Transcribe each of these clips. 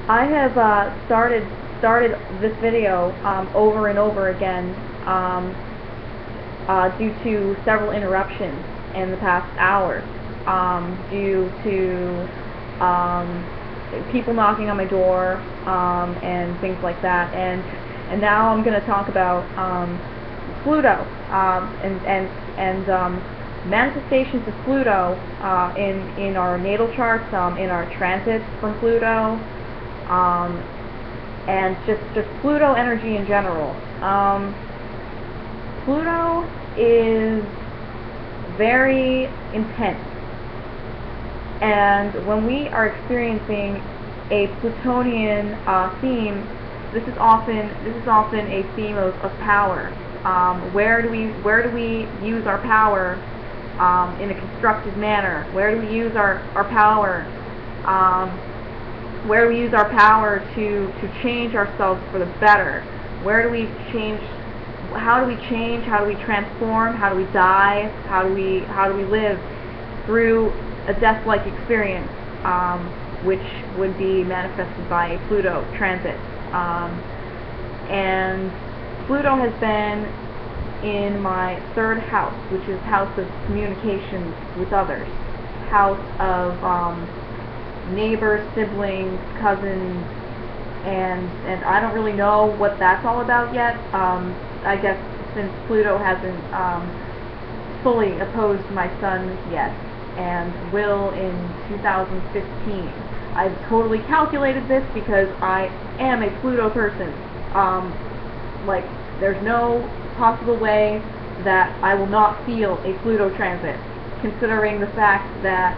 I have started this video over and over again due to several interruptions in the past hour, due to people knocking on my door and things like that. And now I'm going to talk about Pluto and manifestations of Pluto in our natal charts, in our transits from Pluto, and just Pluto energy in general. Pluto is very intense, and when we are experiencing a Plutonian theme, this is often a theme of power. Where do we use our power in a constructive manner? Where do we use our power? Where do we use our power to change ourselves for the better? Where do we change? How do we change? How do we transform? How do we die? How do we live through a death-like experience, which would be manifested by a Pluto transit? And Pluto has been in my third house, which is house of communications with others, house of neighbors, siblings, cousins, and I don't really know what that's all about yet. I guess since Pluto hasn't fully opposed my sun yet, and will in 2015. I've totally calculated this because I am a Pluto person. Like, there's no possible way that I will not feel a Pluto transit, considering the fact that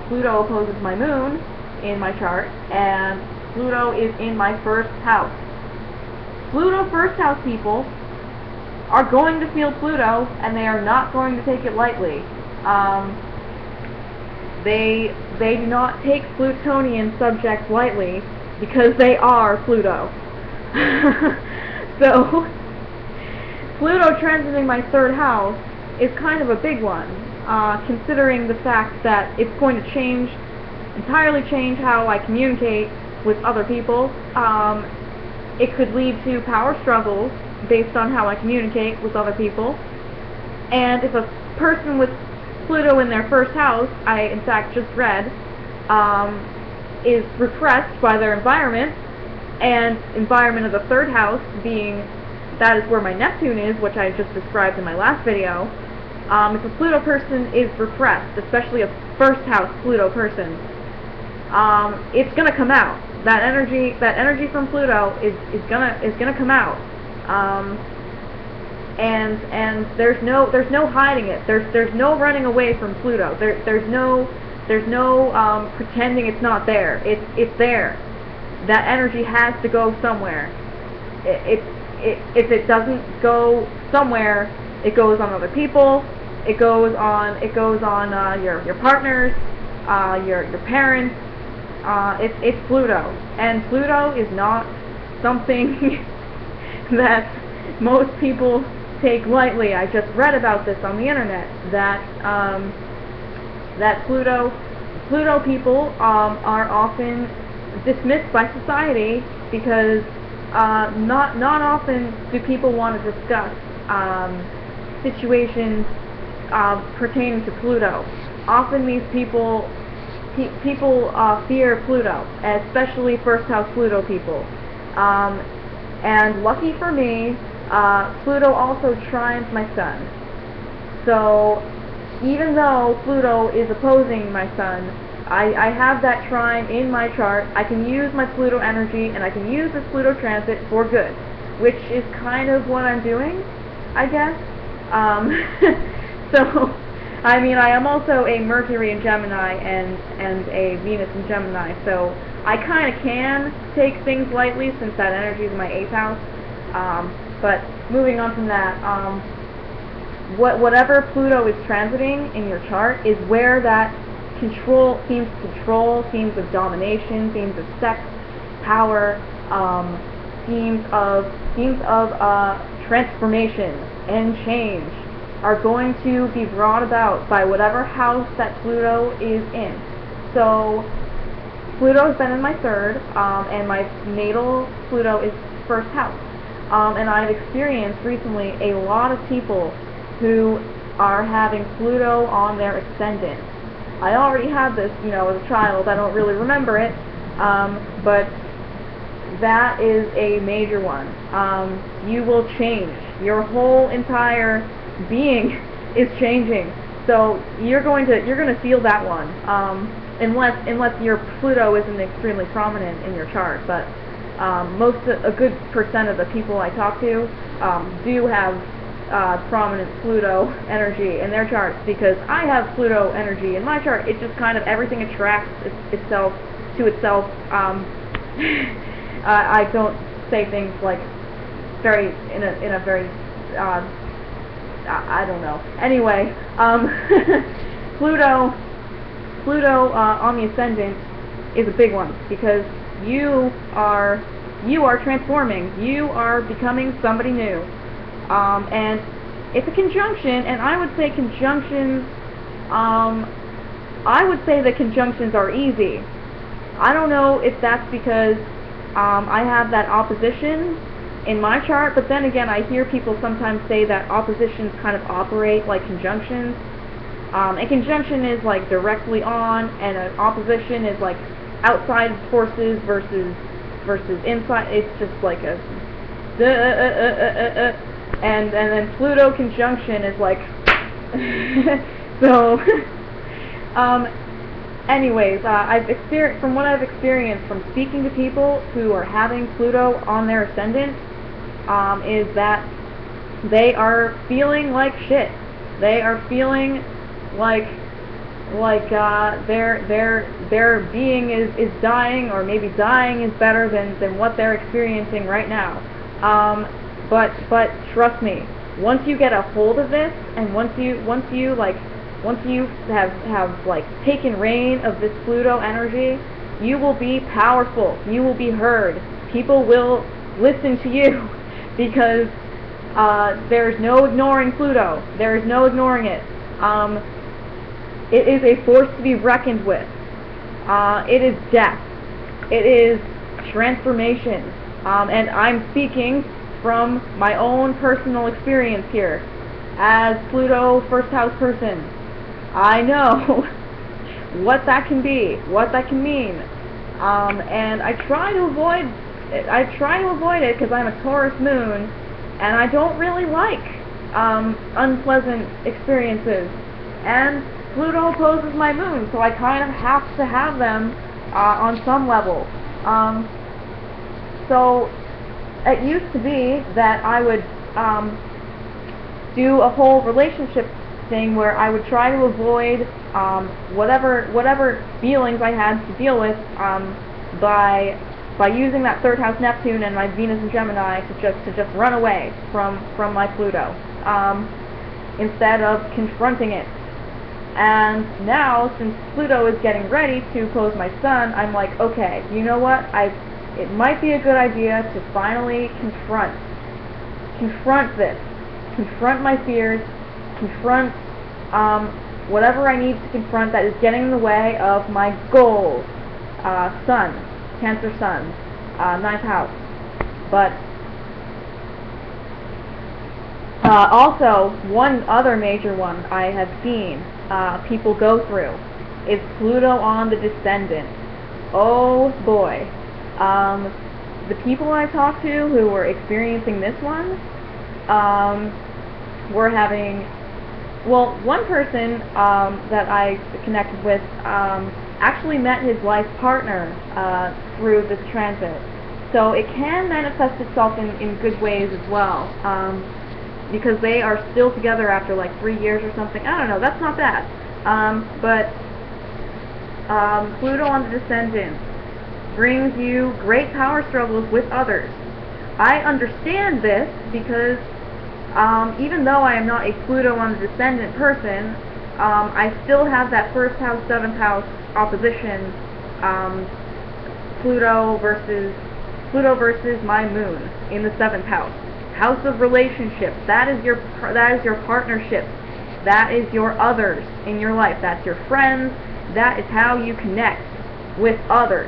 Pluto opposes my moon in my chart, and Pluto is in my first house. Pluto first house people are going to feel Pluto, and they are not going to take it lightly. They do not take Plutonian subjects lightly because they are Pluto. So Pluto transiting my third house is kind of a big one, considering the fact that it's going to entirely change how I communicate with other people. It could lead to power struggles based on how I communicate with other people. And if a person with Pluto in their first house, I in fact just read, is repressed by their environment, and environment of the third house being, that is where my Neptune is, which I just described in my last video. If a Pluto person is repressed, especially a first house Pluto person, it's gonna come out. That energy from Pluto is gonna come out. And there's no hiding it. There's no running away from Pluto. There's no pretending it's not there. It's there. That energy has to go somewhere. If it doesn't go somewhere, it goes on other people. It goes on your partners, your parents. It's Pluto, and Pluto is not something that most people take lightly. I just read about this on the internet, that Pluto people are often dismissed by society because not often do people want to discuss situations pertaining to Pluto. Often these people fear Pluto, especially first house Pluto people. And lucky for me, Pluto also trines my sun. So even though Pluto is opposing my sun, I have that trine in my chart. I can use my Pluto energy, and I can use this Pluto transit for good, which is kind of what I'm doing, I guess. So, I mean, I am also a Mercury in Gemini and a Venus in Gemini, so I kind of can take things lightly since that energy is in my 8th house. But moving on from that, whatever Pluto is transiting in your chart is where that themes of domination, themes of sex, power, themes of transformation and change are going to be brought about by whatever house that Pluto is in. So Pluto has been in my third, and my natal Pluto is first house. And I've experienced recently a lot of people who are having Pluto on their ascendant. I already had this, you know, as a child. I don't really remember it, but that is a major one. You will change. Your whole entire being is changing. So you're going to feel that one, unless your Pluto isn't extremely prominent in your chart. But a good percent of the people I talk to do have prominent Pluto energy in their charts, because I have Pluto energy in my chart. It just kind of, everything attracts itself to itself. I don't say things like in a very I don't know. Anyway, Pluto on the ascendant is a big one, because you are transforming. You are becoming somebody new. And it's a conjunction, and I would say conjunctions, I would say that conjunctions are easy. I don't know if that's because I have that opposition in my chart, but then again, I hear people sometimes say that oppositions kind of operate like conjunctions. A conjunction is like directly on, and an opposition is like outside forces versus inside. It's just like a and then Pluto conjunction is like so. Anyways, from what I've experienced from speaking to people who are having Pluto on their ascendant, is that they are feeling like shit. They are feeling like their being is dying, or maybe dying is better than what they're experiencing right now. But trust me, once you get a hold of this, and once you have like taken reign of this Pluto energy, you will be powerful. You will be heard. People will listen to you, because there's no ignoring Pluto. There is no ignoring it. It is a force to be reckoned with. It is death. It is transformation. And I'm speaking from my own personal experience here. As Pluto first house person, I know what that can be, what that can mean. And I try to avoid it because I'm a Taurus moon, and I don't really like unpleasant experiences. And Pluto opposes my moon, so I kind of have to have them on some level. So it used to be that I would do a whole relationship thing where I would try to avoid whatever feelings I had to deal with by using that third house Neptune and my Venus and Gemini to just run away from my Pluto, instead of confronting it. And now, since Pluto is getting ready to oppose my Sun, I'm like, okay, you know what? It might be a good idea to finally confront this, confront my fears, confront whatever I need to confront that is getting in the way of my goals. Sun, Cancer Sun, 9th house. But also, one other major one I have seen people go through is Pluto on the descendant. Oh boy. The people I talked to who were experiencing this one were having, well, one person that I connected with actually met his life partner through this transit. So it can manifest itself in good ways as well, because they are still together after like 3 years or something. I don't know, that's not bad. But Pluto on the descendant brings you great power struggles with others. I understand this because even though I am not a Pluto on the descendant person, I still have that first house, 7th house opposition, Pluto versus my moon in the 7th house. House of relationships. That is your partnership. That is your others in your life. That's your friends. That is how you connect with others.